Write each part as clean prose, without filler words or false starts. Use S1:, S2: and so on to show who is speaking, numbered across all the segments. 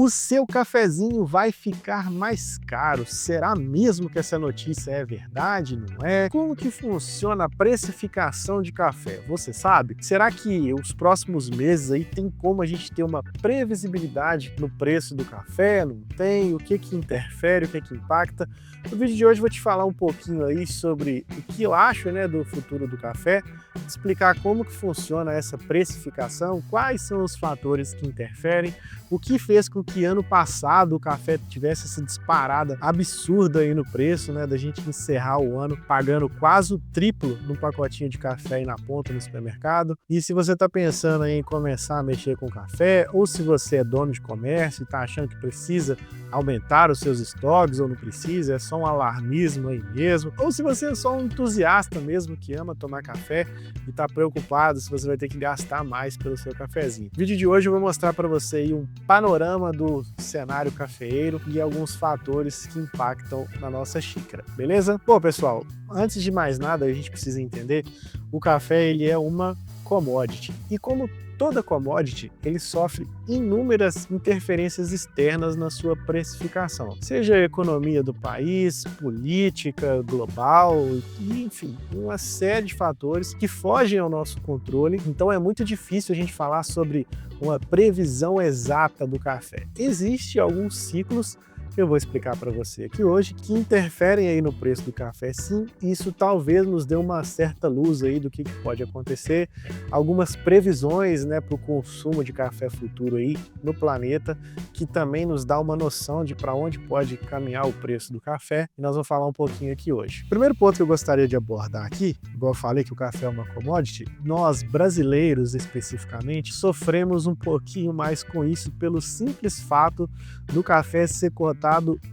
S1: O seu cafezinho vai ficar mais caro. Será mesmo que essa notícia é verdade, não é? Como que funciona a precificação de café? Você sabe? Será que os próximos meses aí tem como a gente ter uma previsibilidade no preço do café? Não tem? O que que interfere, o que que impacta? No vídeo de hoje eu vou te falar um pouquinho aí sobre o que eu acho, né, do futuro do café, explicar como que funciona essa precificação, quais são os fatores que interferem, o que fez com que ano passado o café tivesse essa disparada absurda aí no preço, né, da gente encerrar o ano pagando quase o triplo num pacotinho de café aí na ponta no supermercado. E se você está pensando em começar a mexer com café, ou se você é dono de comércio e está achando que precisa aumentar os seus estoques ou não precisa, é só um alarmismo aí mesmo, ou se você é só um entusiasta mesmo que ama tomar café e está preocupado se você vai ter que gastar mais pelo seu cafezinho. No vídeo de hoje eu vou mostrar para você aí um panorama do cenário cafeeiro e alguns fatores que impactam na nossa xícara, beleza? Bom, pessoal, antes de mais nada a gente precisa entender, o café ele é uma commodity e como toda commodity, ele sofre inúmeras interferências externas na sua precificação, seja a economia do país, política global, enfim, uma série de fatores que fogem ao nosso controle, então é muito difícil a gente falar sobre uma previsão exata do café. Existem alguns ciclos que eu vou explicar para você aqui hoje, que interferem aí no preço do café sim, e isso talvez nos dê uma certa luz aí do que pode acontecer, algumas previsões, né, para o consumo de café futuro aí no planeta, que também nos dá uma noção de para onde pode caminhar o preço do café, e nós vamos falar um pouquinho aqui hoje. O primeiro ponto que eu gostaria de abordar aqui, igual eu falei que o café é uma commodity, nós brasileiros especificamente sofremos um pouquinho mais com isso pelo simples fato do café ser cotado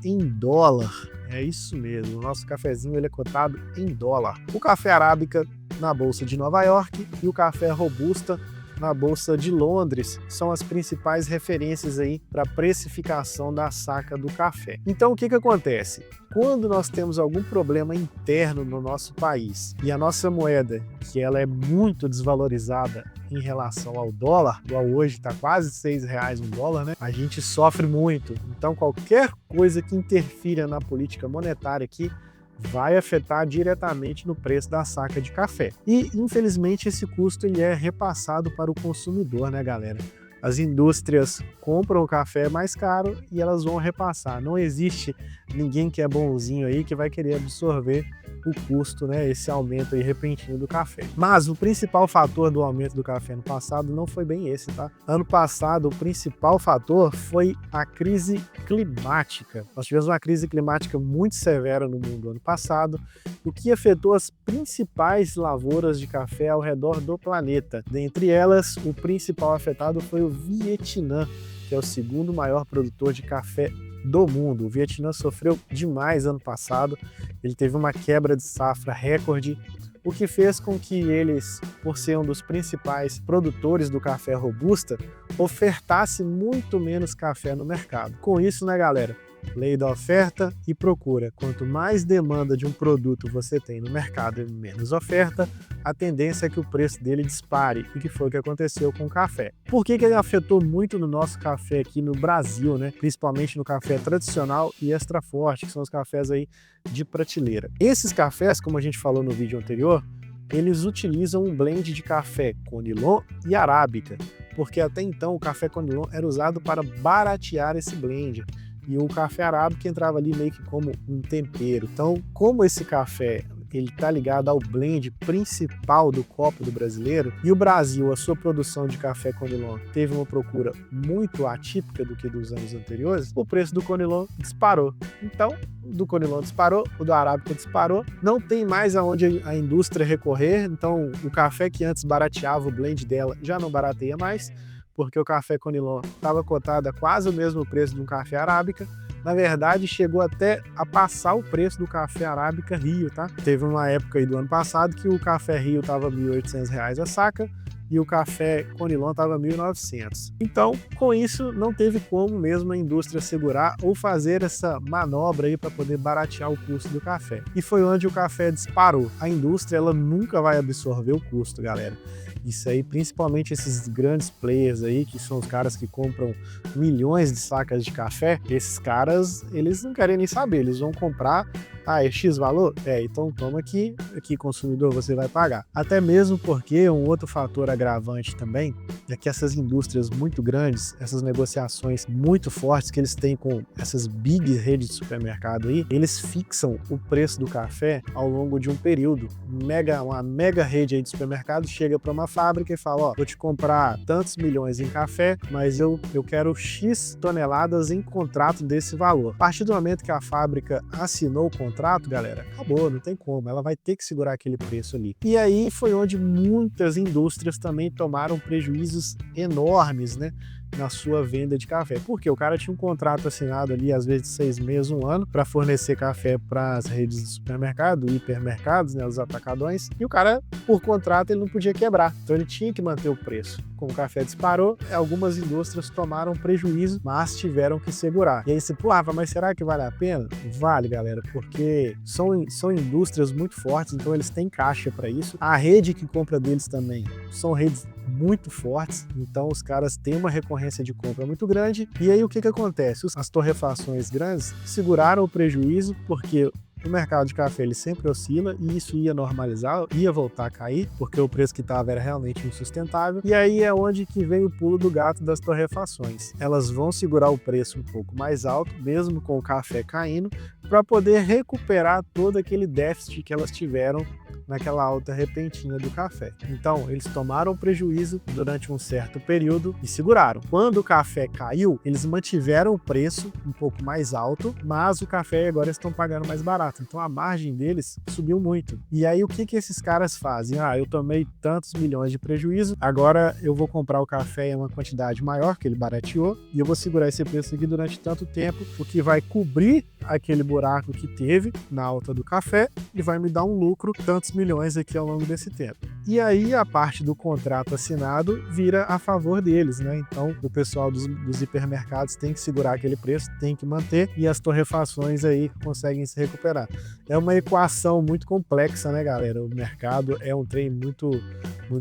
S1: em dólar. É isso mesmo, o nosso cafezinho ele é cotado em dólar. O café arábica na Bolsa de Nova York e o café robusta na Bolsa de Londres são as principais referências aí para a precificação da saca do café. Então o que acontece? Quando nós temos algum problema interno no nosso país e a nossa moeda, que ela é muito desvalorizada em relação ao dólar, igual hoje está quase R$6 um dólar, né? A gente sofre muito. Então qualquer coisa que interfira na política monetária aqui vai afetar diretamente no preço da saca de café. E, infelizmente, esse custo ele é repassado para o consumidor, né, galera? As indústrias compram o café mais caro e elas vão repassar. Não existe ninguém que é bonzinho aí que vai querer absorver o custo, né, esse aumento aí repentino do café. Mas o principal fator do aumento do café no passado não foi bem esse, tá? Ano passado, o principal fator foi a crise climática. Nós tivemos uma crise climática muito severa no mundo ano passado, o que afetou as principais lavouras de café ao redor do planeta. Dentre elas, o principal afetado foi o Vietnã, que é o segundo maior produtor de café do mundo. O Vietnã sofreu demais ano passado, ele teve uma quebra de safra recorde, o que fez com que eles, por ser um dos principais produtores do café robusta, ofertasse muito menos café no mercado. Com isso, né, galera? Lei da oferta e procura. Quanto mais demanda de um produto você tem no mercado e menos oferta, a tendência é que o preço dele dispare, e que foi o que aconteceu com o café. Por que ele afetou muito no nosso café aqui no Brasil, né? Principalmente no café tradicional e extra forte, que são os cafés aí de prateleira. Esses cafés, como a gente falou no vídeo anterior, eles utilizam um blend de café conilon e arábica, porque até então o café conilon era usado para baratear esse blend. E o café arábica entrava ali meio que como um tempero. Então, como esse café ele está ligado ao blend principal do copo do brasileiro, e o Brasil, a sua produção de café conilon teve uma procura muito atípica do que dos anos anteriores, o preço do conilon disparou. Então, do conilon disparou, o do arábica disparou, não tem mais aonde a indústria recorrer, então o café que antes barateava o blend dela já não barateia mais, porque o café conilon estava cotado a quase o mesmo preço de um café arábica. Na verdade, chegou até a passar o preço do café arábica Rio, tá? Teve uma época aí do ano passado que o café Rio estava R$1.800 a saca e o café conilon estava R$1.900. Então, com isso, não teve como mesmo a indústria segurar ou fazer essa manobra aí para poder baratear o custo do café. E foi onde o café disparou. A indústria ela nunca vai absorver o custo, galera. Isso aí, principalmente esses grandes players aí, que são os caras que compram milhões de sacas de café, esses caras, eles não querem nem saber, eles vão comprar. Ah, é X valor? Então toma aqui, consumidor, você vai pagar. Até mesmo porque um outro fator agravante também é que essas indústrias muito grandes, essas negociações muito fortes que eles têm com essas big redes de supermercado aí, eles fixam o preço do café ao longo de um período. Uma mega rede aí de supermercado chega para uma fábrica e fala, ó, vou te comprar tantos milhões em café, mas eu quero X toneladas em contrato desse valor. A partir do momento que a fábrica assinou o contrato, galera, acabou, não tem como, ela vai ter que segurar aquele preço ali. E aí foi onde muitas indústrias também tomaram prejuízos enormes, né, na sua venda de café. Porque o cara tinha um contrato assinado ali, às vezes de 6 meses, 1 ano, para fornecer café para as redes de supermercado, hipermercados, né, os atacadões, e o cara, por contrato, ele não podia quebrar, então ele tinha que manter o preço. Como o café disparou, algumas indústrias tomaram prejuízo, mas tiveram que segurar. E aí você, mas será que vale a pena? Vale, galera, porque são indústrias muito fortes, então eles têm caixa para isso. A rede que compra deles também são redes muito fortes, então os caras têm uma recorrência de compra muito grande. E aí o que acontece? As torrefações grandes seguraram o prejuízo, porque o mercado de café ele sempre oscila e isso ia normalizar, ia voltar a cair, porque o preço que estava era realmente insustentável. E aí é onde que vem o pulo do gato das torrefações. Elas vão segurar o preço um pouco mais alto, mesmo com o café caindo, para poder recuperar todo aquele déficit que elas tiveram naquela alta repentina do café. Então, eles tomaram prejuízo durante um certo período e seguraram. Quando o café caiu, eles mantiveram o preço um pouco mais alto, mas o café agora estão pagando mais barato. Então, a margem deles subiu muito. E aí, o que esses caras fazem? Eu tomei tantos milhões de prejuízo, agora eu vou comprar o café em uma quantidade maior, que ele barateou, e eu vou segurar esse preço aqui durante tanto tempo, o que vai cobrir aquele buraco que teve na alta do café e vai me dar um lucro, tantos milhões aqui ao longo desse tempo. E aí a parte do contrato assinado vira a favor deles, né? Então o pessoal dos hipermercados tem que segurar aquele preço, tem que manter, e as torrefações aí conseguem se recuperar. É uma equação muito complexa, né, galera? O mercado é um trem muito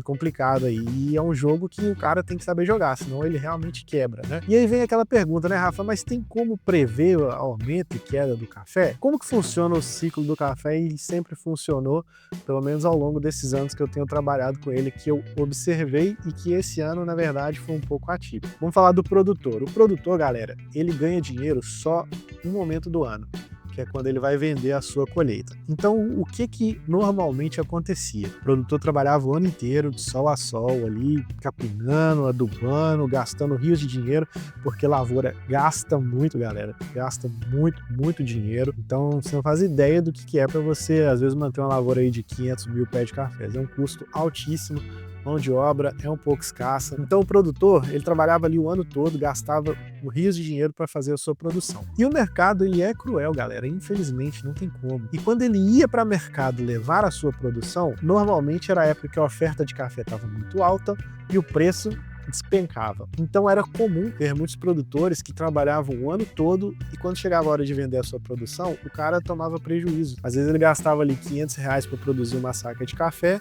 S1: complicado aí, e é um jogo que o cara tem que saber jogar, senão ele realmente quebra, né? E aí vem aquela pergunta, né, Rafa, mas tem como prever o aumento e queda do café? Como que funciona o ciclo do café? E sempre funcionou, pelo menos ao longo desses anos que eu tenho trabalhado com ele, que eu observei, e que esse ano, na verdade, foi um pouco atípico. Vamos falar do produtor. O produtor, galera, ele ganha dinheiro só um momento do ano, que é quando ele vai vender a sua colheita. Então, o que normalmente acontecia? O produtor trabalhava o ano inteiro, de sol a sol, ali, capinando, adubando, gastando rios de dinheiro, porque lavoura gasta muito, galera. Gasta muito dinheiro. Então, você não faz ideia do que é para você, às vezes, manter uma lavoura aí de 500 mil pés de café. É um custo altíssimo. Mão de obra é um pouco escassa. Então o produtor, ele trabalhava ali o ano todo, gastava rios de dinheiro para fazer a sua produção. E o mercado, ele é cruel, galera, infelizmente não tem como. E quando ele ia para o mercado levar a sua produção, normalmente era a época que a oferta de café estava muito alta e o preço despencava. Então era comum ter muitos produtores que trabalhavam o ano todo e quando chegava a hora de vender a sua produção, o cara tomava prejuízo. Às vezes ele gastava ali R$500 para produzir uma saca de café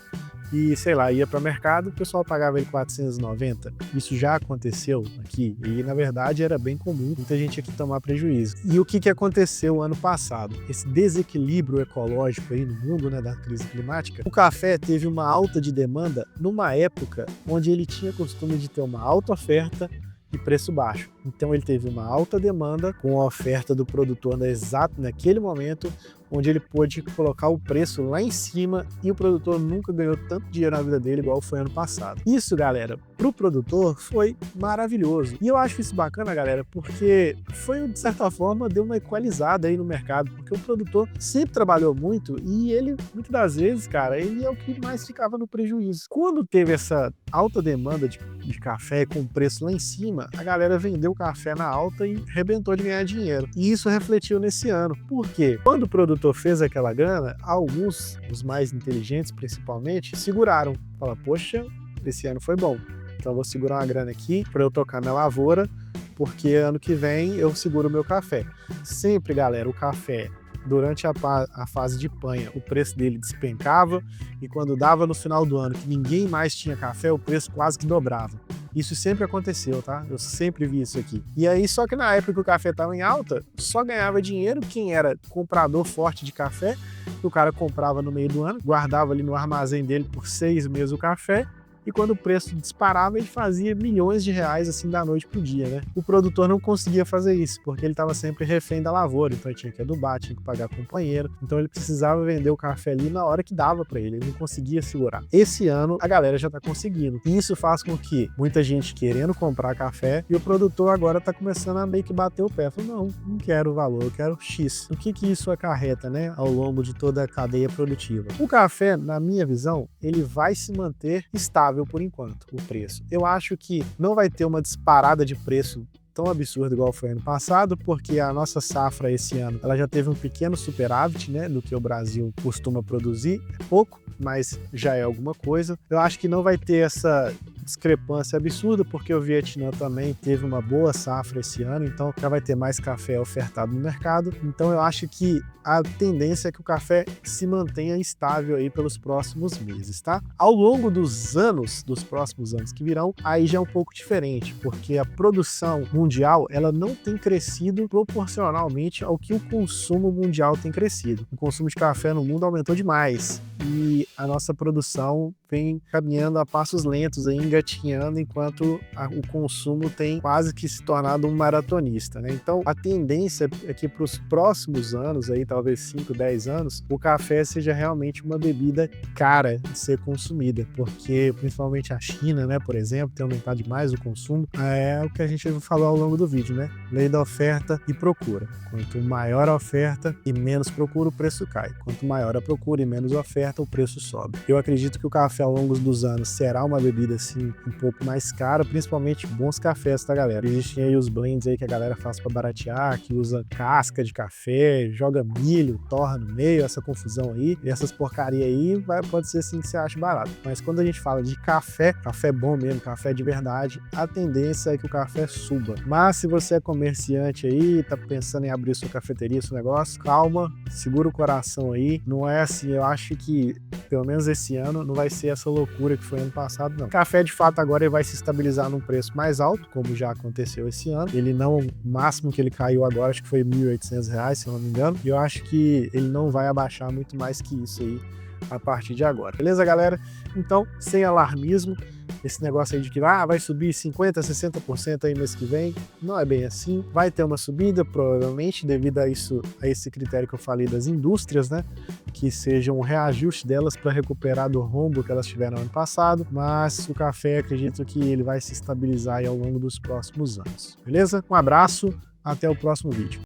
S1: e, sei lá, ia para o mercado, o pessoal pagava ele 490. Isso já aconteceu aqui e, na verdade, era bem comum muita gente aqui tomar prejuízo. E o que aconteceu ano passado? Esse desequilíbrio ecológico aí no mundo, né, da crise climática, o café teve uma alta de demanda numa época onde ele tinha costume de ter uma alta oferta e preço baixo. Então ele teve uma alta demanda com a oferta do produtor naquele momento, onde ele pôde colocar o preço lá em cima e o produtor nunca ganhou tanto dinheiro na vida dele igual foi ano passado. Isso, galera, pro produtor foi maravilhoso. E eu acho isso bacana, galera, porque foi, de certa forma, deu uma equalizada aí no mercado, porque o produtor sempre trabalhou muito e ele, muitas das vezes, cara, ele é o que mais ficava no prejuízo. Quando teve essa alta demanda de café com o preço lá em cima, a galera vendeu o café na alta e arrebentou de ganhar dinheiro. E isso refletiu nesse ano. Por quê? Quando o produtor fez aquela grana, alguns, os mais inteligentes principalmente, seguraram. Falaram, poxa, esse ano foi bom, então eu vou segurar uma grana aqui para eu tocar minha lavoura, porque ano que vem eu seguro o meu café. Sempre, galera, o café durante a fase de panha, o preço dele despencava, e quando dava no final do ano que ninguém mais tinha café, o preço quase que dobrava. Isso sempre aconteceu, tá? Eu sempre vi isso aqui. E aí, só que na época que o café estava em alta, só ganhava dinheiro quem era comprador forte de café, que o cara comprava no meio do ano, guardava ali no armazém dele por 6 meses o café, e quando o preço disparava, ele fazia milhões de reais assim da noite pro dia, né? O produtor não conseguia fazer isso, porque ele estava sempre refém da lavoura, então ele tinha que adubar, tinha que pagar companheiro, então ele precisava vender o café ali na hora que dava para ele não conseguia segurar. Esse ano a galera já tá conseguindo, e isso faz com que muita gente querendo comprar café, e o produtor agora tá começando a meio que bater o pé, falou, não quero o valor, eu quero X. O que isso acarreta, né, ao longo de toda a cadeia produtiva? O café, na minha visão, ele vai se manter estável por enquanto, o preço. Eu acho que não vai ter uma disparada de preço tão absurdo igual foi ano passado, porque a nossa safra esse ano ela já teve um pequeno superávit, né, do que o Brasil costuma produzir. É pouco, mas já é alguma coisa. Eu acho que não vai ter essa discrepância absurda, porque o Vietnã também teve uma boa safra esse ano, então já vai ter mais café ofertado no mercado. Então eu acho que a tendência é que o café se mantenha estável aí pelos próximos meses, tá? Ao longo dos anos, dos próximos anos que virão, aí já é um pouco diferente, porque a produção mundial, ela não tem crescido proporcionalmente ao que o consumo mundial tem crescido. O consumo de café no mundo aumentou demais e a nossa produção vem caminhando a passos lentos, aí, engatinhando, enquanto o consumo tem quase que se tornado um maratonista, né? Então, a tendência é que para os próximos anos, aí, talvez 5, 10 anos, o café seja realmente uma bebida cara de ser consumida, porque principalmente a China, né, por exemplo, tem aumentado demais o consumo. É o que a gente falou ao longo do vídeo, né? Lei da oferta e procura. Quanto maior a oferta e menos procura, o preço cai. Quanto maior a procura e menos a oferta, o preço sobe. Eu acredito que o café ao longo dos anos será uma bebida assim um pouco mais cara, principalmente bons cafés, tá, galera? Existem aí os blends aí que a galera faz para baratear, que usa casca de café, joga milho, torra no meio, essa confusão aí, e essas porcaria aí pode ser assim que você acha barato. Mas quando a gente fala de café, café bom mesmo, café de verdade, a tendência é que o café suba. Mas se você é comerciante aí, tá pensando em abrir sua cafeteria, seu negócio, calma, segura o coração aí. Não é assim, eu acho que pelo menos esse ano não vai ser essa loucura que foi ano passado, não. O café, de fato, agora ele vai se estabilizar num preço mais alto, como já aconteceu esse ano. Ele não, o máximo que ele caiu agora, acho que foi R$ 1.800, se eu não me engano. E eu acho que ele não vai abaixar muito mais que isso aí a partir de agora. Beleza, galera? Então, sem alarmismo, esse negócio aí de que vai subir 50%, 60% aí mês que vem, não é bem assim. Vai ter uma subida, provavelmente, devido a isso, a esse critério que eu falei das indústrias, né? Que seja um reajuste delas para recuperar do rombo que elas tiveram ano passado. Mas o café, acredito que ele vai se estabilizar aí ao longo dos próximos anos. Beleza? Um abraço, até o próximo vídeo.